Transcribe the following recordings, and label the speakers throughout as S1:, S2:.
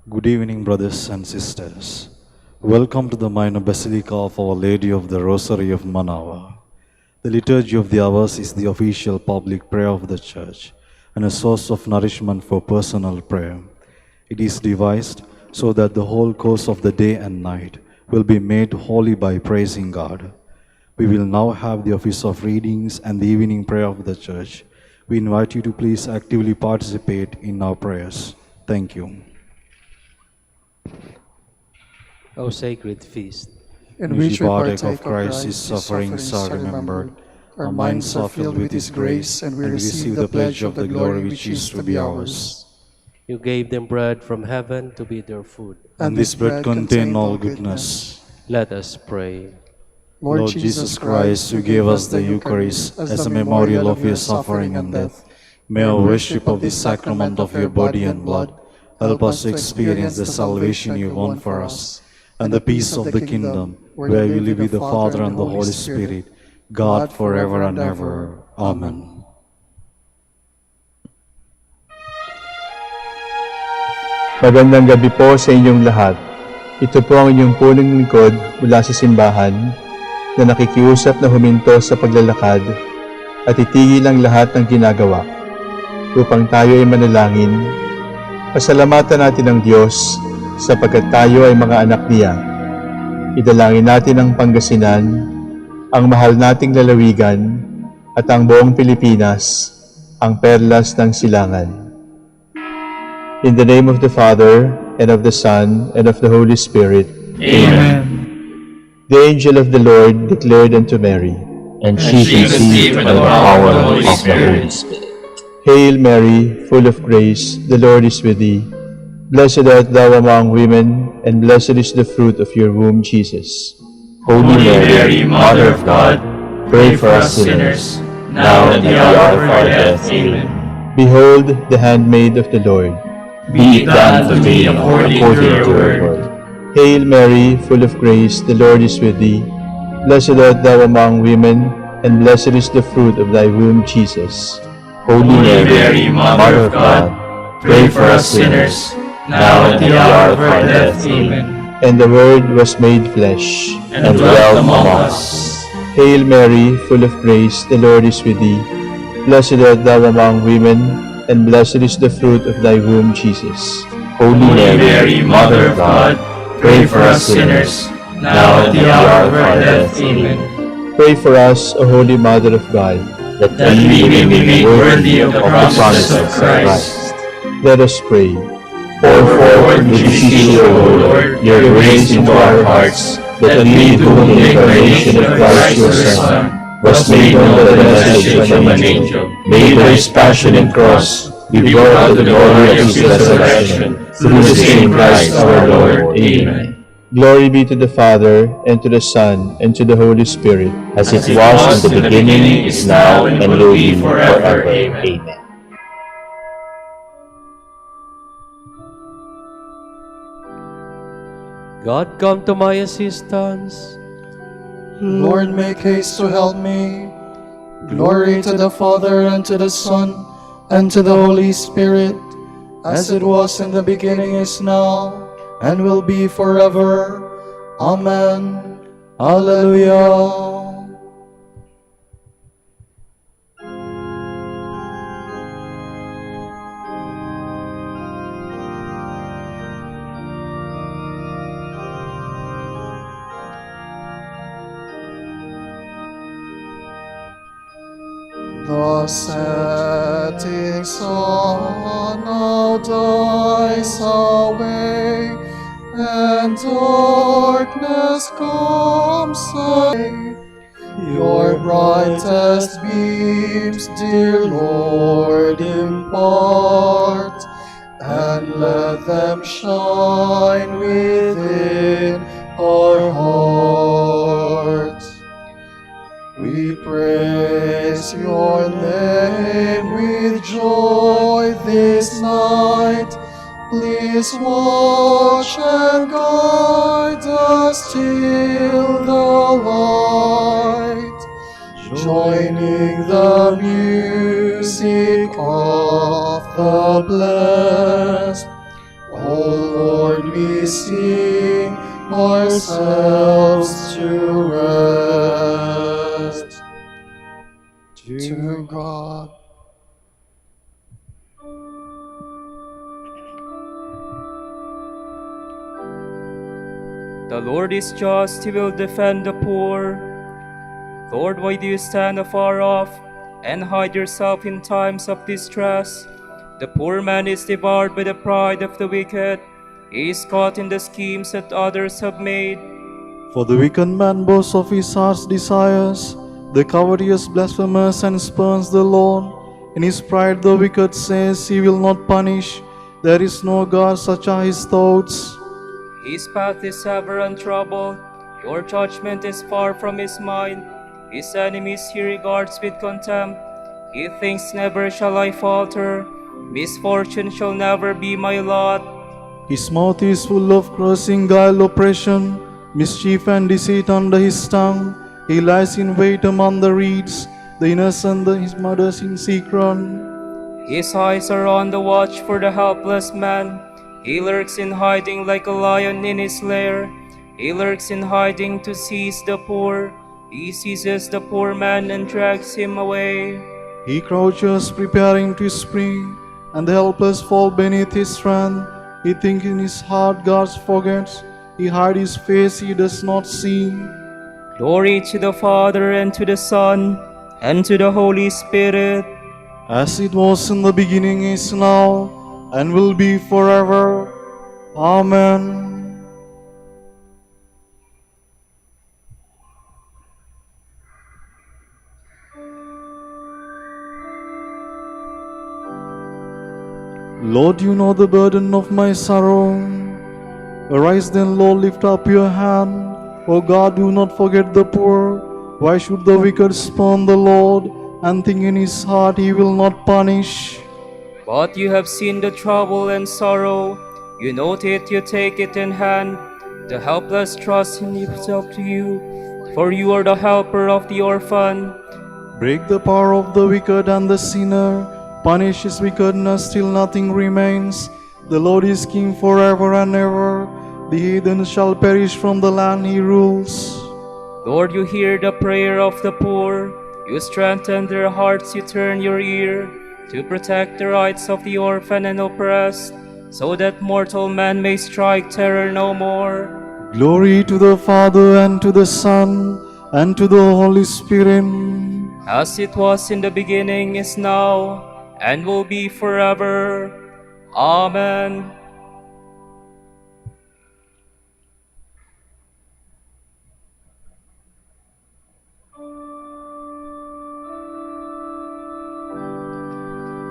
S1: Good evening, brothers and sisters. Welcome to the minor basilica of Our Lady of the Rosary of Manaoag. The liturgy of the hours is the official public prayer of the Church and a source of nourishment for personal prayer. It is devised so that the whole course of the day and night will be made holy by praising God. We will now have the office of readings and the evening prayer of the Church. We invite you to please actively participate in our prayers. Thank you.
S2: O sacred feast,
S3: in which we partake
S1: of Christ's
S3: His
S1: sufferings are remembered,
S3: our minds are filled with His grace, and we receive the pledge of the glory which is to be ours.
S2: you gave them bread from heaven to be their food.
S1: And this bread contains all goodness.
S2: Let us pray.
S1: Lord Jesus Christ, you gave us the Eucharist as a memorial of your suffering and death. May our worship of the sacrament of your body and blood help us to experience the salvation you won for us, and the peace of the kingdom, where you live with the Father and the Holy Spirit, God forever and ever. Amen.
S4: Magandang gabi po sa inyong lahat. Ito po ang inyong punong lingkod mula sa simbahan na nakikiusap na huminto sa paglalakad at itigil ang lahat ng ginagawa upang tayo ay manalangin. Pasalamatan natin ang Diyos sapagkat tayo ay mga anak niya. Idalangin natin ang Pangasinan, ang mahal nating lalawigan, at ang buong Pilipinas, ang perlas ng silangan. In the name of the Father, and of the Son, and of the Holy Spirit.
S5: Amen.
S4: The angel of the Lord declared unto Mary,
S5: And she conceived by the power of the Holy Spirit.
S4: Hail Mary, full of grace, the Lord is with thee. Blessed art thou among women, and blessed is the fruit of your womb, Jesus.
S5: Holy Mary, Mother of God, pray for us sinners, now and at the hour of our death. Amen.
S4: Behold the handmaid of the Lord.
S5: Be it done to me according to your word.
S4: Hail Mary, full of grace, the Lord is with thee. Blessed art thou among women, and blessed is the fruit of thy womb, Jesus.
S5: Holy Mary, Mother of God, pray for us sinners, now and at the hour of our death. Amen.
S4: And the Word was made flesh,
S5: And dwelt among us.
S4: Hail Mary, full of grace, the Lord is with thee. Blessed art thou among women, and blessed is the fruit of thy womb, Jesus.
S5: Holy Mary, Mother of God, pray for us sinners, now and at the hour of our death. Amen.
S4: Pray for us, O Holy Mother of God,
S5: That we may be made worthy of the promises of Christ.
S4: Let us pray.
S5: Pour forward, we beseech you, O Lord, your grace into our hearts, that we, to whom the incarnation of Christ your Son was made known by the message from an angel, made by his passion and cross, be brought to the glory of his resurrection, through the same Christ our Lord. Amen.
S4: Glory be to the Father, and to the Son, and to the Holy Spirit,
S5: As it was in the beginning, is now, and will be forever. Amen.
S2: God, come to my assistance.
S3: Lord, make haste to help me. Glory to the Father, and to the Son, and to the Holy Spirit, as it was in the beginning, is now, and will be forever. Amen. Hallelujah. The setting sun now dies away, and darkness comes away. Your brightest beams, dear Lord, impart, and let them shine within our hearts. We praise your name with joy this night. Please watch and guide us till the light, joining the music of the blessed. Lord, we sing ourselves to rest. To God.
S6: The Lord is just, he will defend the poor. Lord, why do you stand afar off and hide yourself in times of distress? The poor man is devoured by the pride of the wicked. He is caught in the schemes that others have made.
S1: For the wicked man boasts of his heart's desires, the covetous blasphemes and spurns the Lord. In his pride the wicked says he will not punish. There is no God, such are his thoughts.
S6: His path is ever untroubled. Your judgment is far from his mind. His enemies he regards with contempt. He thinks, never shall I falter. Misfortune shall never be my lot.
S1: His mouth is full of cursing, guile, oppression, mischief and deceit under his tongue. He lies in wait among the reeds, the innocent his murders in secret.
S6: His eyes are on the watch for the helpless man. He lurks in hiding like a lion in his lair. He lurks in hiding to seize the poor. He seizes the poor man and drags him away.
S1: He crouches preparing to spring, and the helpless fall beneath his strength. He thinks in his heart, God forgets. He hides his face, he does not see.
S6: Glory to the Father, and to the Son, and to the Holy Spirit.
S1: As it was in the beginning, is now, and will be forever. Amen. Lord, you know the burden of my sorrow. Arise then, Lord, lift up your hand. O God, do not forget the poor. Why should the wicked spurn the Lord, and think in his heart he will not punish?
S6: But you have seen the trouble and sorrow. You note it, you take it in hand. The helpless trust in himself to you, for you are the helper of the orphan.
S1: Break the power of the wicked and the sinner. Punish his wickedness till nothing remains. The Lord is king forever and ever. The heathen shall perish from the land he rules.
S6: Lord, you hear the prayer of the poor. You strengthen their hearts, you turn your ear to protect the rights of the orphan and oppressed, so that mortal man may strike terror no more.
S1: Glory to the Father, and to the Son, and to the Holy Spirit.
S6: As it was in the beginning, is now, and will be forever. Amen.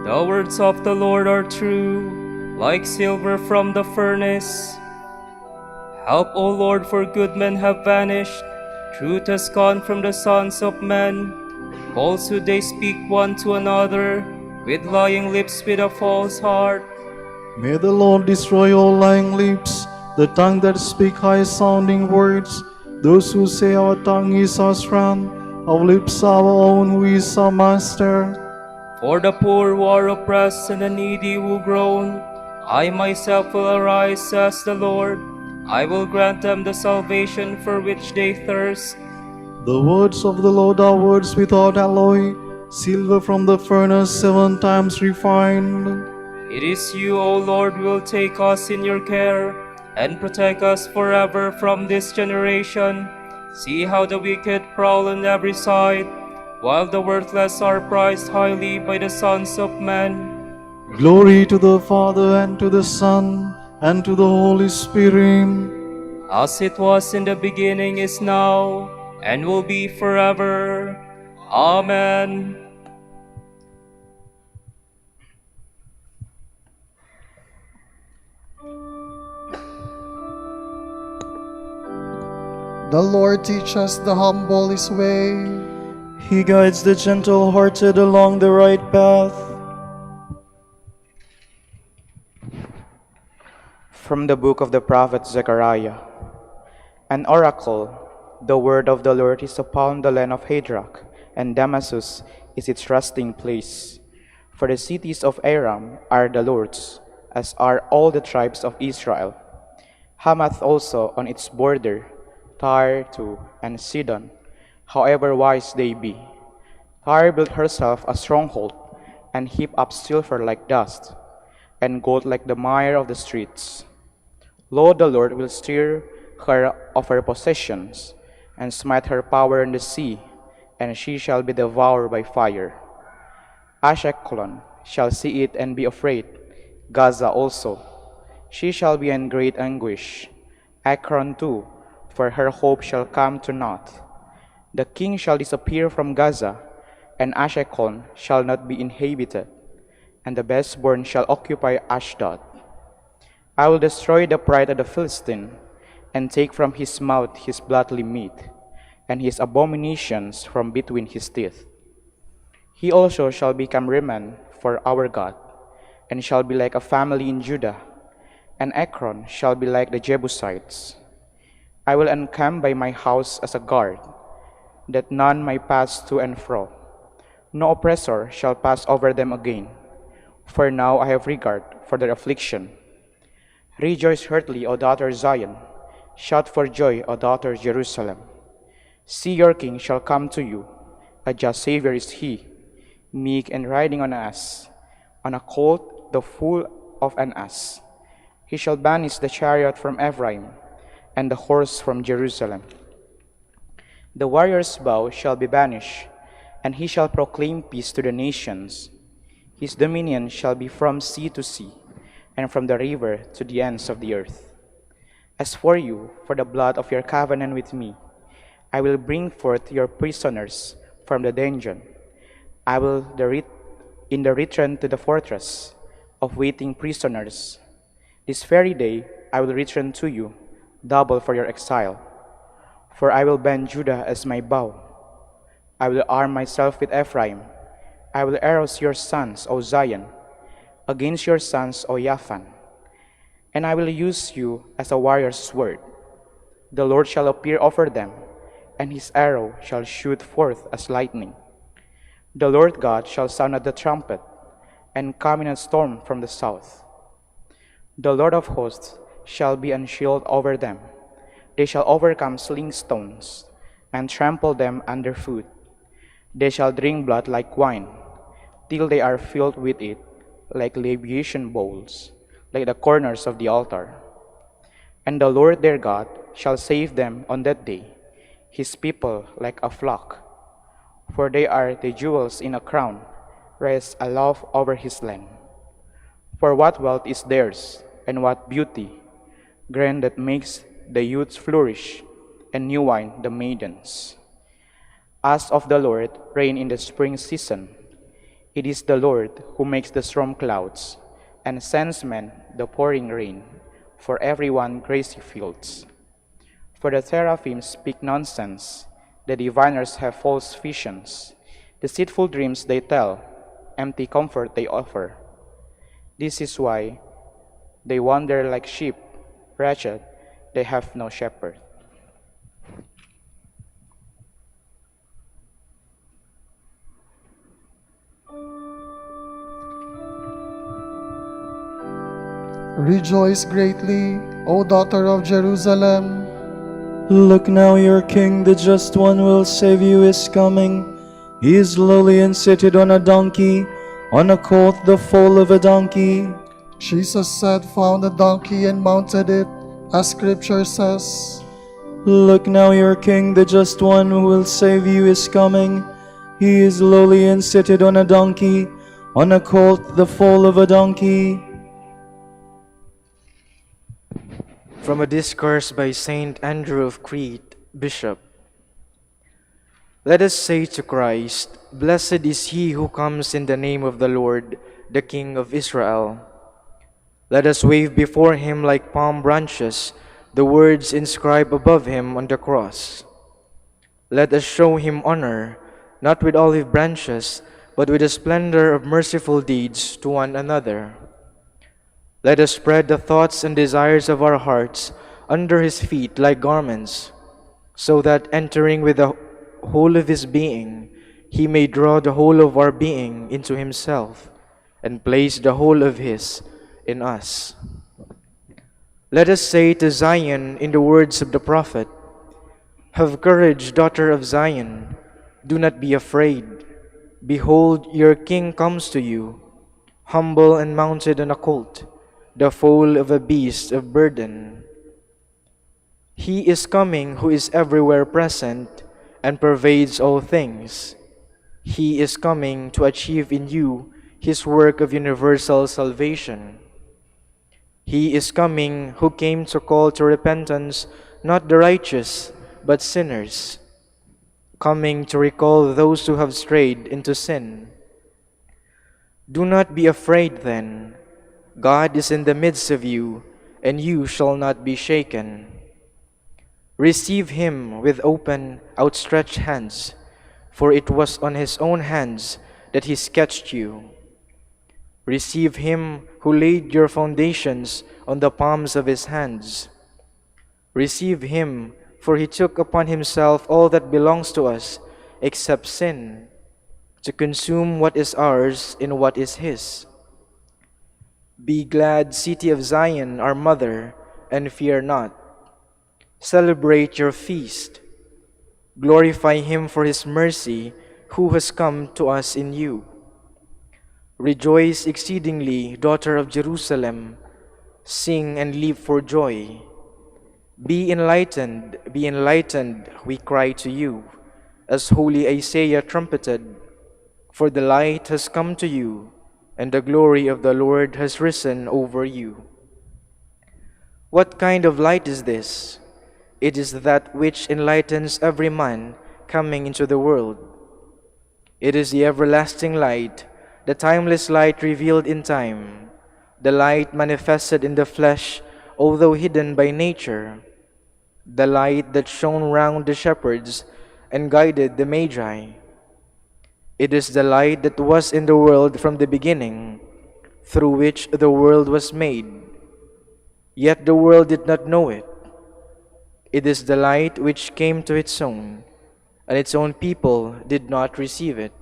S6: The words of the Lord are true, like silver from the furnace. Help, O Lord, for good men have vanished. Truth has gone from the sons of men. Falsehood they speak one to another, with lying lips, with a false heart.
S1: May the Lord destroy all lying lips, the tongue that speak high-sounding words. Those who say our tongue is our strength, our lips our own, who is our master.
S6: For the poor who are oppressed and the needy who groan, I myself will arise, says the Lord. I will grant them the salvation for which they thirst.
S1: The words of the Lord are words without alloy, silver from the furnace 7 times refined.
S6: It is you, O Lord, who will take us in your care and protect us forever from this generation. See how the wicked prowl on every side, while the worthless are prized highly by the sons of men.
S1: Glory to the Father, and to the Son, and to the Holy Spirit.
S6: As it was in the beginning, is now, and will be forever. Amen.
S3: The Lord teaches the humble his way.
S7: He guides the gentle-hearted along the right path.
S8: From the book of the prophet Zechariah. An oracle, the word of the Lord is upon the land of Hadrach, and Damascus is its resting place. For the cities of Aram are the Lord's, as are all the tribes of Israel. Hamath also on its border, Tyre too, and Sidon, however wise they be. Tyre built herself a stronghold, and heaped up silver like dust, and gold like the mire of the streets. Lo, the Lord will steer her of her possessions, and smite her power in the sea, and she shall be devoured by fire. Ashkelon shall see it and be afraid, Gaza also. She shall be in great anguish. Ekron too, for her hope shall come to naught. The king shall disappear from Gaza, and Ashkelon shall not be inhabited, and the bestborn shall occupy Ashdod. I will destroy the pride of the Philistine, and take from his mouth his bloodly meat, and his abominations from between his teeth. He also shall become Rimmon for our God, and shall be like a family in Judah, and Ekron shall be like the Jebusites. I will encamp by my house as a guard, that none may pass to and fro. No oppressor shall pass over them again, for now I have regard for their affliction. Rejoice heartily, O daughter Zion. Shout for joy, O daughter Jerusalem. See, your king shall come to you. A just Savior is he, meek and riding on an ass, on a colt, the foal of an ass. He shall banish the chariot from Ephraim, and the horse from Jerusalem. The warrior's bow shall be banished, and he shall proclaim peace to the nations. His dominion shall be from sea to sea, and from the river to the ends of the earth. As for you, for the blood of your covenant with me, I will bring forth your prisoners from the dungeon. I will in the return to the fortress of waiting prisoners. This very day I will return to you, double for your exile. For I will bend Judah as my bow. I will arm myself with Ephraim. I will arouse your sons, O Zion, against your sons, O Yaphan. And I will use you as a warrior's sword. The Lord shall appear over them, and his arrow shall shoot forth as lightning. The Lord God shall sound at the trumpet, and come in a storm from the south. The Lord of hosts shall be an shield over them. They shall overcome sling stones, and trample them underfoot. They shall drink blood like wine, till they are filled with it, like libation bowls, like the corners of the altar. And the Lord their God shall save them on that day, his people like a flock. For they are the jewels in a crown, raised aloft over his land. For what wealth is theirs, and what beauty, grain that makes the youths flourish, and new wine the maidens. As of the Lord rain in the spring season, it is the Lord who makes the storm clouds, and sends men the pouring rain, for everyone grassy fields. For the seraphim speak nonsense, the diviners have false visions, deceitful dreams they tell, empty comfort they offer. This is why they wander like sheep, wretched, they have no shepherd.
S3: Rejoice greatly, O daughter of Jerusalem.
S7: Look now, your king, the just one, will save you, is coming. He is lowly and seated on a donkey, on a colt, the foal of a donkey.
S3: Jesus said, found a donkey and mounted it, as scripture says.
S7: Look now, your king, the just one, who will save you, is coming. He is lowly and seated on a donkey, on a colt, the foal of a donkey.
S9: From a discourse by St. Andrew of Crete, Bishop. Let us say to Christ, Blessed is he who comes in the name of the Lord, the King of Israel. Let us wave before him like palm branches the words inscribed above him on the cross. Let us show him honor, not with olive branches, but with the splendor of merciful deeds to one another. Let us spread the thoughts and desires of our hearts under his feet like garments, so that entering with the whole of his being, he may draw the whole of our being into himself, and place the whole of his in us. Let us say to Zion in the words of the prophet, "Have courage, daughter of Zion, do not be afraid. Behold, your king comes to you, humble and mounted on a colt, the foal of a beast of burden." He is coming who is everywhere present and pervades all things. He is coming to achieve in you his work of universal salvation. He is coming who came to call to repentance not the righteous, but sinners, coming to recall those who have strayed into sin. Do not be afraid then. God is in the midst of you, and you shall not be shaken. Receive him with open, outstretched hands, for it was on his own hands that he sketched you. Receive him who laid your foundations on the palms of his hands. Receive him, for he took upon himself all that belongs to us, except sin, to consume what is ours in what is his. Be glad, city of Zion, our mother, and fear not. Celebrate your feast. Glorify him for his mercy, who has come to us in you. Rejoice exceedingly, daughter of Jerusalem. Sing and leap for joy. Be enlightened, we cry to you, as holy Isaiah trumpeted. For the light has come to you, and the glory of the Lord has risen over you. What kind of light is this? It is that which enlightens every man coming into the world. It is the everlasting light, the timeless light revealed in time, the light manifested in the flesh, although hidden by nature, the light that shone round the shepherds and guided the Magi. It is the light that was in the world from the beginning, through which the world was made. Yet the world did not know it. It is the light which came to its own, and its own people did not receive it.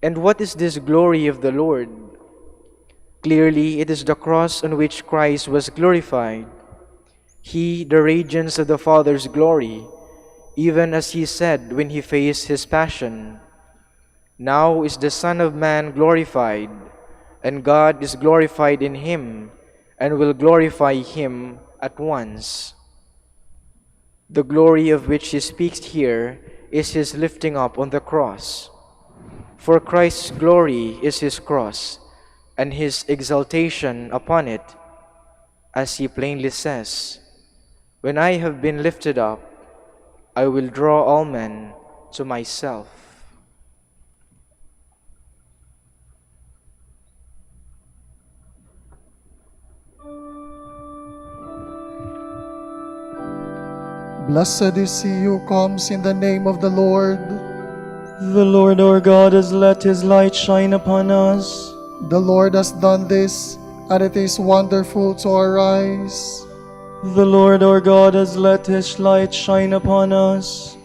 S9: And what is this glory of the Lord? Clearly, it is the cross on which Christ was glorified. He, the radiance of the Father's glory, even as he said when he faced his passion, "Now is the Son of Man glorified, and God is glorified in him, and will glorify him at once." The glory of which he speaks here is his lifting up on the cross. For Christ's glory is his cross, and his exaltation upon it, as he plainly says, "When I have been lifted up, I will draw all men to myself."
S3: Blessed is he who comes in the name of the Lord.
S7: The Lord our God has let his light shine upon us.
S3: The Lord has done this, and it is wonderful to our eyes.
S7: The Lord our God has let his light shine upon us.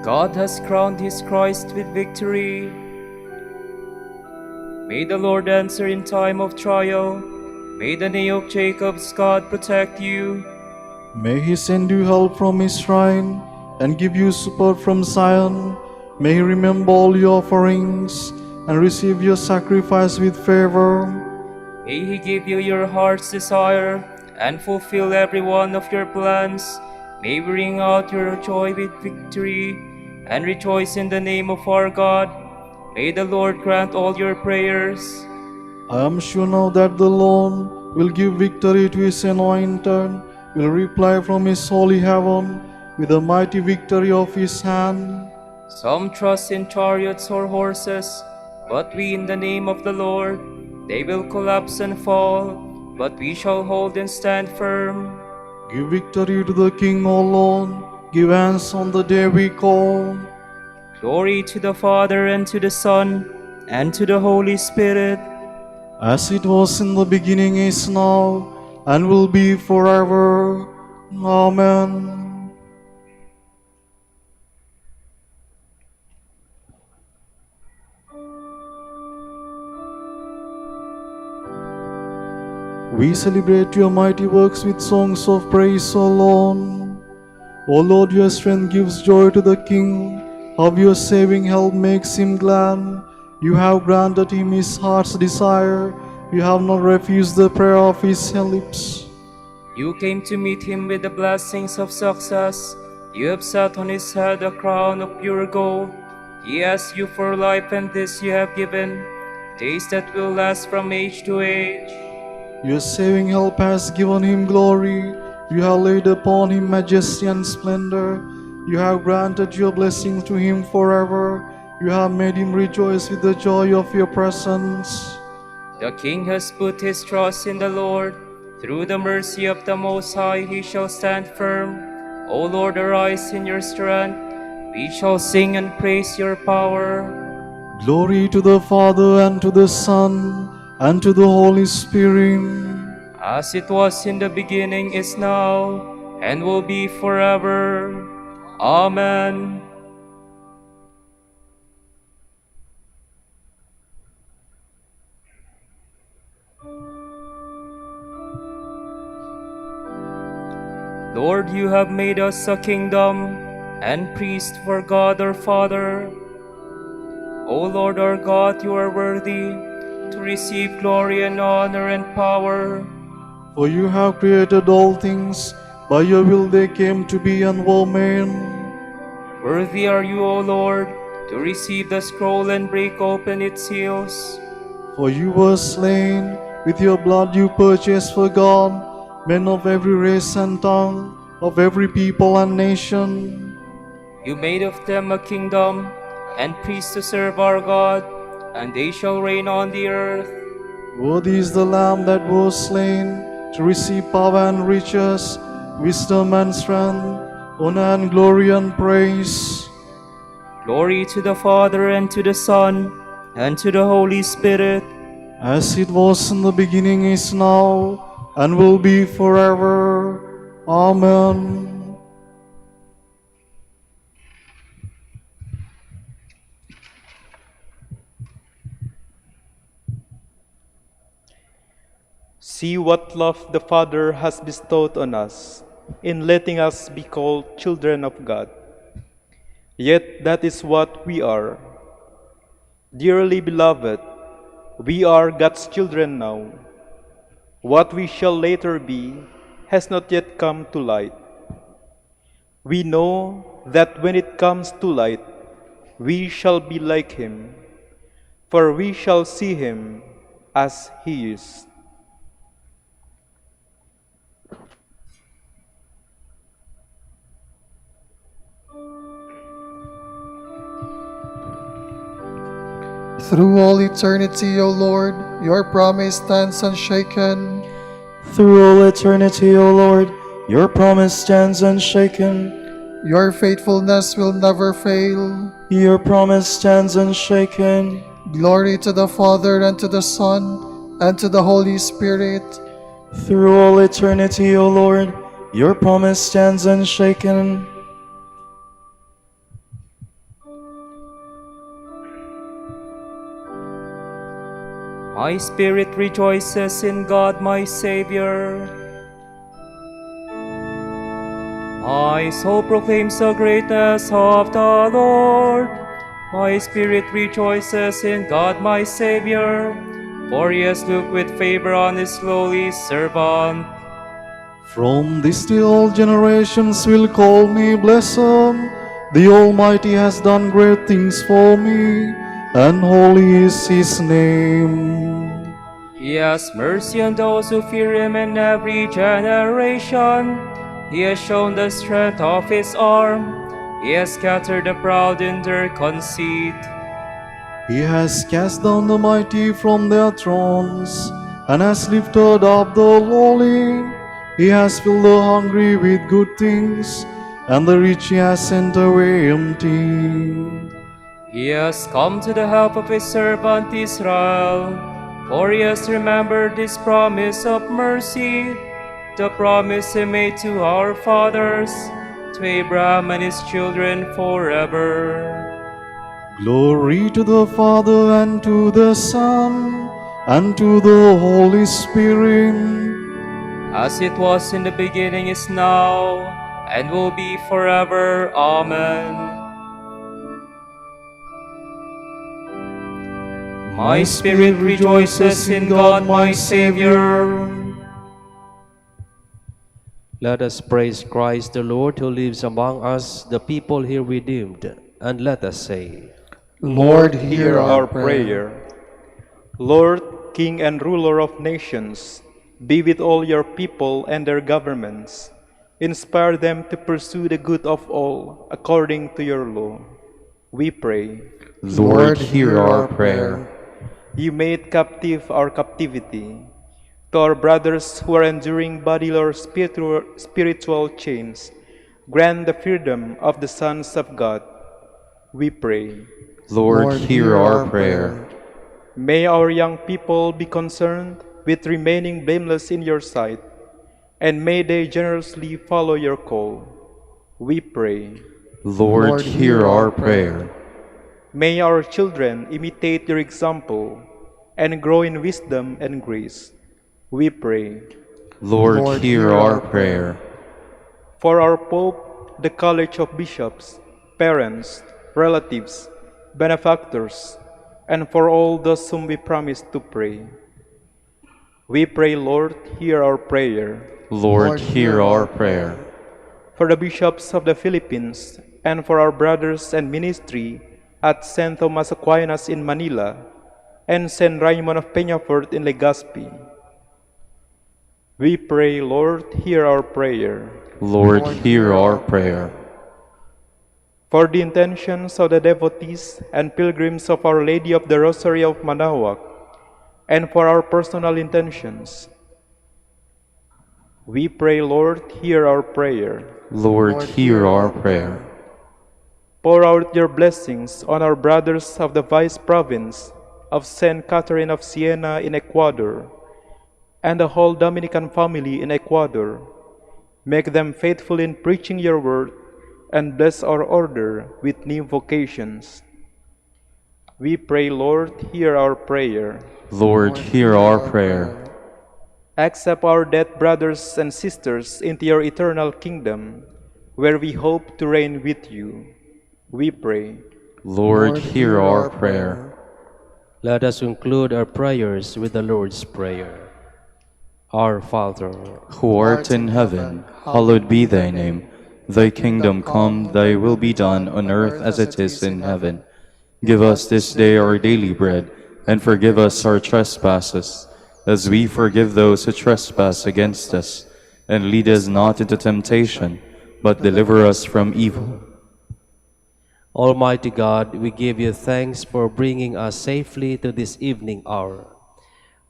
S6: God has crowned his Christ with victory. May the Lord answer in time of trial. May the name of Jacob's God protect you.
S1: May he send you help from his shrine and give you support from Zion. May he remember all your offerings and receive your sacrifice with favor.
S6: May he give you your heart's desire and fulfill every one of your plans. May we ring out your joy with victory and rejoice in the name of our God. May the Lord grant all your prayers.
S1: I am sure now that the Lord will give victory to his anointed, will reply from his holy heaven with the mighty victory of his hand.
S6: Some trust in chariots or horses, but we in the name of the Lord. They will collapse and fall, but we shall hold and stand firm.
S1: Give victory to the King, O Lord. Give answer on the day we call.
S6: Glory to the Father, and to the Son, and to the Holy Spirit.
S1: As it was in the beginning, is now, and will be forever. Amen. We celebrate your mighty works with songs of praise, O Lord. O Lord, your strength gives joy to the King. Of your saving help makes him glad. You have granted him his heart's desire. You have not refused the prayer of his lips.
S6: You came to meet him with the blessings of success. You have set on his head a crown of pure gold. He asked you for life, and this you have given, days that will last from age to age.
S1: Your saving help has given him glory. You have laid upon him majesty and splendor. You have granted your blessings to him forever. You have made him rejoice with the joy of your presence.
S6: The King has put his trust in the Lord. Through the mercy of the Most High he shall stand firm. O Lord, arise in your strength. We shall sing and praise your power.
S1: Glory to the Father, and to the Son, and to the Holy Spirit.
S6: As it was in the beginning, is now, and will be forever. Amen. Lord, you have made us a kingdom and priest for God our Father. O Lord our God, you are worthy to receive glory and honor and power.
S1: For you have created all things, by your will they came to be and were made.
S6: Worthy are you, O Lord, to receive the scroll and break open its seals.
S1: For you were slain, with your blood you purchased for God men of every race and tongue, of every people and nation.
S6: You made of them a kingdom and priests to serve our God, and they shall reign on the earth.
S1: Worthy is the Lamb that was slain, to receive power and riches, wisdom and strength, honor and glory and praise.
S6: Glory to the Father, and to the Son, and to the Holy Spirit.
S1: As it was in the beginning, is now, and will be forever. Amen.
S10: See what love the Father has bestowed on us, in letting us be called children of God. Yet that is what we are. Dearly beloved, we are God's children now. What we shall later be has not yet come to light. We know that when it comes to light, we shall be like Him, for we shall see Him as He is.
S3: Through all eternity, O Lord, your promise stands unshaken.
S7: Through all eternity, O Lord, your promise stands unshaken.
S3: Your faithfulness will never fail.
S7: Your promise stands unshaken.
S3: Glory to the Father, and to the Son, and to the Holy Spirit.
S7: Through all eternity, O Lord, your promise stands unshaken.
S6: My spirit rejoices in God my Savior. My soul proclaims the greatness of the Lord. My spirit rejoices in God my Savior, for he has looked with favor on his lowly servant.
S1: From this day all generations will call me blessed. The Almighty has done great things for me, and holy is his name.
S6: He has mercy on those who fear him in every generation. He has shown the strength of his arm. He has scattered the proud in their conceit.
S1: He has cast down the mighty from their thrones, and has lifted up the lowly. He has filled the hungry with good things, and the rich he has sent away empty.
S6: He has come to the help of his servant Israel, for he has remembered his promise of mercy, the promise he made to our fathers, to Abraham and his children forever.
S1: Glory to the Father, and to the Son, and to the Holy Spirit,
S6: As it was in the beginning, is now, and will be forever. Amen. My spirit rejoices in God my Savior.
S2: Let us praise Christ the Lord who lives among us, the people here redeemed, and let us say,
S3: Lord,
S10: Hear our prayer. Lord, King and ruler of nations, be with all your people and their governments. Inspire them to pursue the good of all according to your law. We pray.
S3: Lord, hear our prayer.
S10: You made captive our captivity. To our brothers who are enduring bodily or spiritual chains, grant the freedom of the sons of God. We pray.
S3: Lord, hear our prayer.
S10: May our young people be concerned with remaining blameless in your sight, and may they generously follow your call. We pray.
S3: Lord, hear our prayer.
S10: May our children imitate your example and grow in wisdom and grace. We pray.
S3: Lord, hear our prayer.
S10: For our Pope, the College of Bishops, parents, relatives, benefactors, and for all those whom we promise to pray. We pray, Lord, hear our prayer.
S3: Lord, hear our prayer.
S10: For the bishops of the Philippines, and for our brothers and ministry at St. Thomas Aquinas in Manila, and St. Raymond of Peñafort in Legazpi. We pray, Lord, hear our prayer.
S3: Lord, hear our prayer.
S10: For the intentions of the devotees and pilgrims of Our Lady of the Rosary of Manaoag, and for our personal intentions, we pray, Lord, hear our prayer.
S3: Lord, hear our prayer.
S10: Pour out your blessings on our brothers of the Vice Province of St. Catherine of Siena in Ecuador, and the whole Dominican family in Ecuador. Make them faithful in preaching your word, and bless our order with new vocations. We pray, Lord, hear our prayer.
S3: Lord, hear our prayer.
S10: Accept our dead brothers and sisters into your eternal kingdom, where we hope to reign with you. We pray.
S3: Lord, hear our prayer.
S2: let us conclude our prayers with the Lord's Prayer. Our Father,
S3: Who art in heaven, hallowed be thy name. Thy kingdom come, thy will be done on earth as it is in heaven. Give us this day our daily bread, and forgive us our trespasses, as we forgive those who trespass against us. And lead us not into temptation, but deliver us from evil.
S2: Almighty God, we give you thanks for bringing us safely to this evening hour.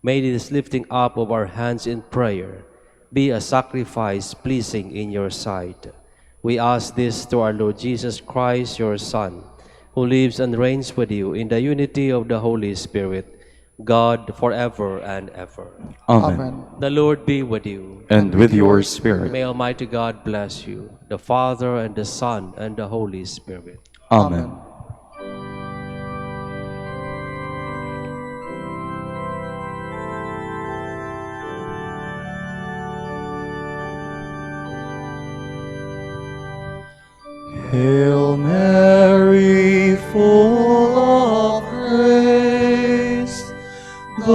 S2: May this lifting up of our hands in prayer be a sacrifice pleasing in your sight. We ask this through our Lord Jesus Christ, your Son, who lives and reigns with you in the unity of the Holy Spirit, God forever and ever.
S3: Amen.
S2: The Lord be with you.
S3: And with your spirit.
S2: May Almighty God bless you, the Father and the Son and the Holy Spirit.
S3: Amen.
S7: Hail Mary, full of grace, the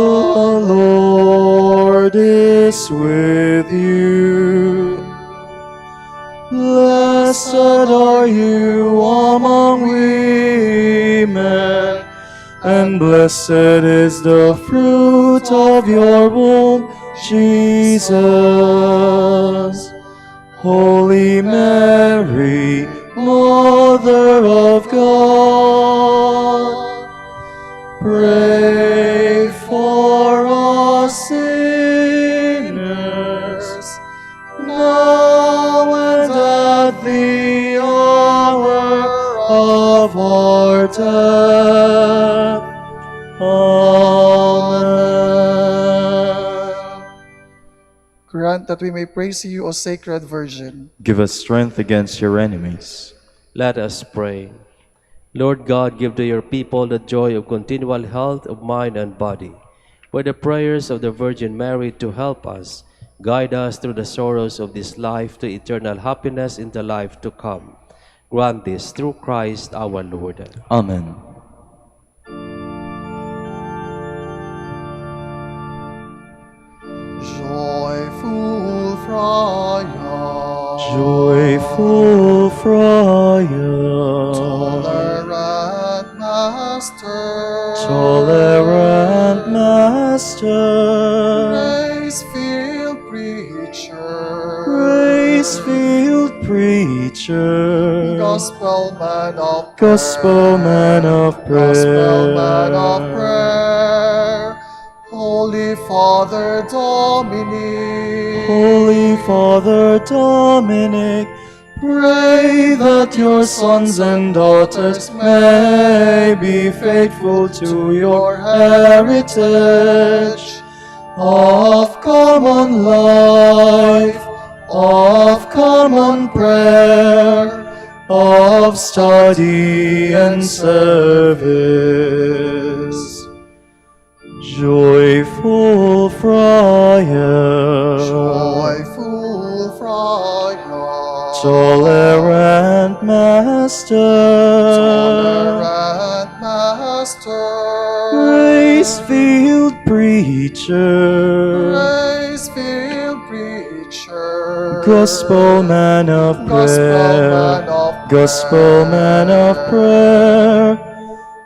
S7: Lord is with you. Blessed are you among women, and blessed is the fruit of your womb, Jesus. Holy Mary, Mother of God, pray for us sinners, now and at the hour of our death. Amen.
S3: Grant that we may praise you, O Sacred Virgin.
S7: Give us strength against your enemies.
S2: Let us pray. Lord God, give to your people the joy of continual health of mind and body. By the prayers of the Virgin Mary to help us, guide us through the sorrows of this life to eternal happiness in the life to come. Grant this through Christ our Lord.
S7: Amen.
S3: Joyful Friar,
S7: Joyful Friar,
S3: tolerant Master,
S7: tolerant Master,
S3: grace-filled Preacher,
S7: grace-filled Preacher,
S3: Gospel Man of
S7: Gospel Man of Prayer,
S3: Gospel Man of Prayer, Holy Father Dominic,
S7: Holy Father Dominic, pray that your sons and daughters may be faithful to your heritage of common life, of common prayer, of study and service. Joyful Friar,
S3: Joyful Friar,
S7: tolerant Master,
S3: tolerant Master,
S7: grace-filled Preacher,
S3: grace-filled Preacher,
S7: Gospel Man of Prayer, Gospel Man of Prayer,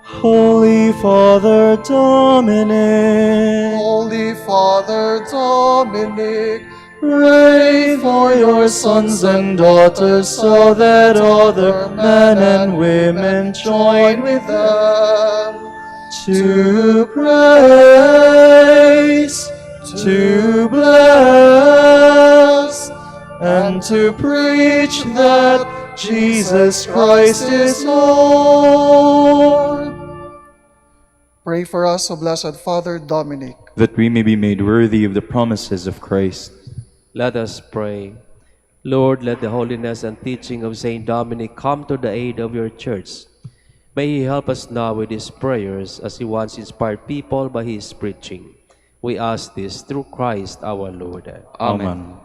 S7: Holy Father Dominic,
S3: Holy Father Dominic,
S7: pray for your sons and daughters so that other men and women join with them to praise, to bless, and to preach that Jesus Christ is Lord.
S3: pray for us, O Blessed Father Dominic,
S7: That we may be made worthy of the promises of Christ.
S2: Let us pray. Lord, let the holiness and teaching of St. Dominic come to the aid of your church. May he help us now with his prayers as he once inspired people by his preaching. We ask this through Christ our Lord.
S6: Amen.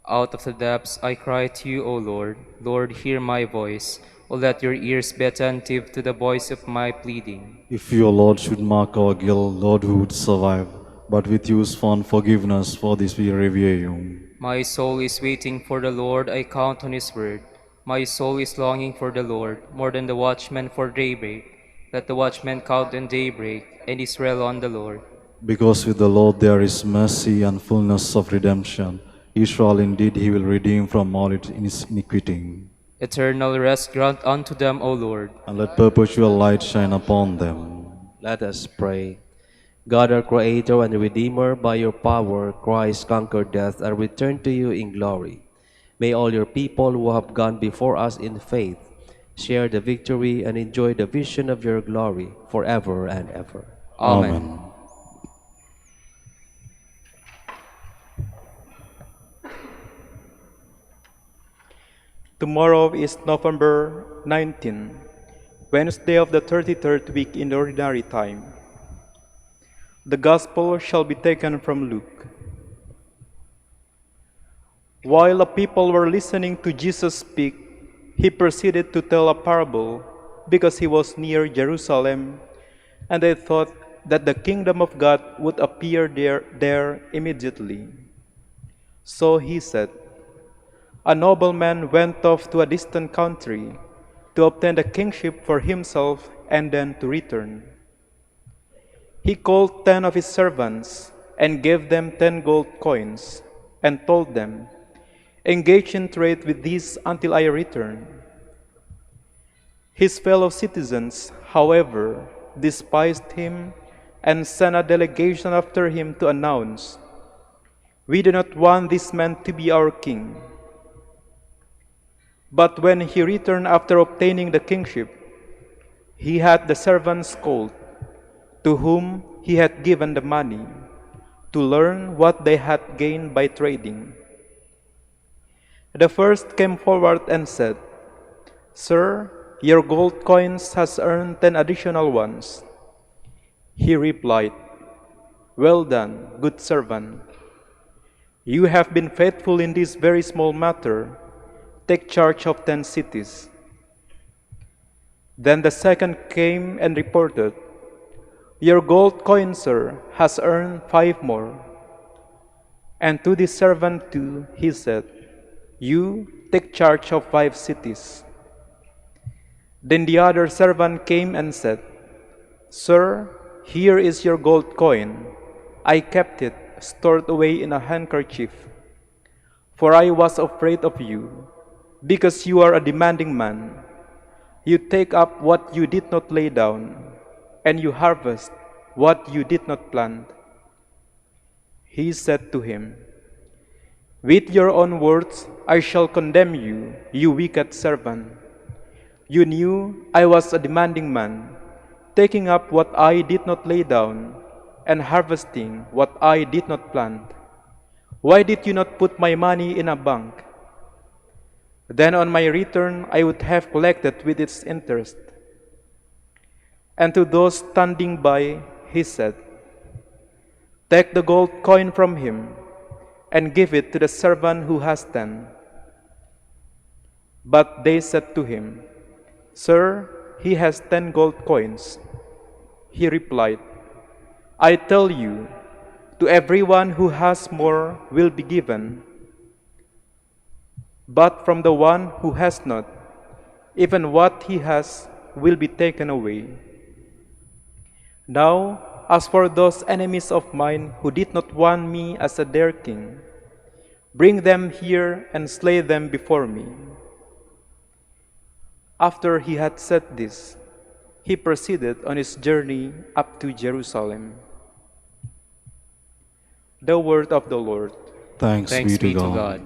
S6: Out of the depths I cry to you, O Lord. Lord, hear my voice. O let your ears be attentive to the voice of my pleading.
S1: If your Lord should mark our guilt, Lord, who would survive? But with you is found forgiveness, for this we revere you.
S6: My soul is waiting for the Lord, I count on his word. My soul is longing for the Lord, more than the watchman for daybreak. Let the watchman count on daybreak, and Israel on the Lord.
S1: Because with the Lord there is mercy and fullness of redemption. Israel indeed he will redeem from all its iniquity.
S6: Eternal rest grant unto them, O Lord.
S1: And let perpetual light shine upon them.
S2: Let us pray. God, our Creator and Redeemer, by your power, Christ conquered death and returned to you in glory. May all your people who have gone before us in faith share the victory and enjoy the vision of your glory forever and ever.
S6: Amen.
S10: Tomorrow is November 19, Wednesday of the 33rd week in the Ordinary Time. The Gospel shall be taken from Luke. While the people were listening to Jesus speak, he proceeded to tell a parable because he was near Jerusalem, and they thought that the kingdom of God would appear there immediately. So he said, "A nobleman went off to a distant country to obtain a kingship for himself and then to return. He called 10 of his servants and gave them 10 gold coins and told them, 'Engage in trade with these until I return.' His fellow citizens, however, despised him and sent a delegation after him to announce, 'We do not want this man to be our king.' But when he returned after obtaining the kingship, he had the servants called, to whom he had given the money, to learn what they had gained by trading. The first came forward and said, 'Sir, your gold coins has earned 10 additional ones.' He replied, 'Well done, good servant. You have been faithful in this very small matter. Take charge of 10 cities.' Then the second came and reported, 'Your gold coin, sir, has earned 5 more.' And to this servant too he said, 'You take charge of 5 cities.' Then the other servant came and said, 'Sir, here is your gold coin. I kept it stored away in a handkerchief, for I was afraid of you, because you are a demanding man. You take up what you did not lay down, and you harvest what you did not plant.' He said to him, 'With your own words I shall condemn you, you wicked servant. You knew I was a demanding man, taking up what I did not lay down, and harvesting what I did not plant. Why did you not put my money in a bank? Then on my return I would have collected with its interest.' And to those standing by he said, 'Take the gold coin from him and give it to the servant who has 10. But they said to him, 'Sir, he has 10 gold coins.' He replied, 'I tell you, to everyone who has more will be given, but from the one who has not, even what he has will be taken away. Now, as for those enemies of mine who did not want me as their king, bring them here and slay them before me.' After he had said this, he proceeded on his journey up to Jerusalem." The word of the Lord.
S1: Thanks be to God.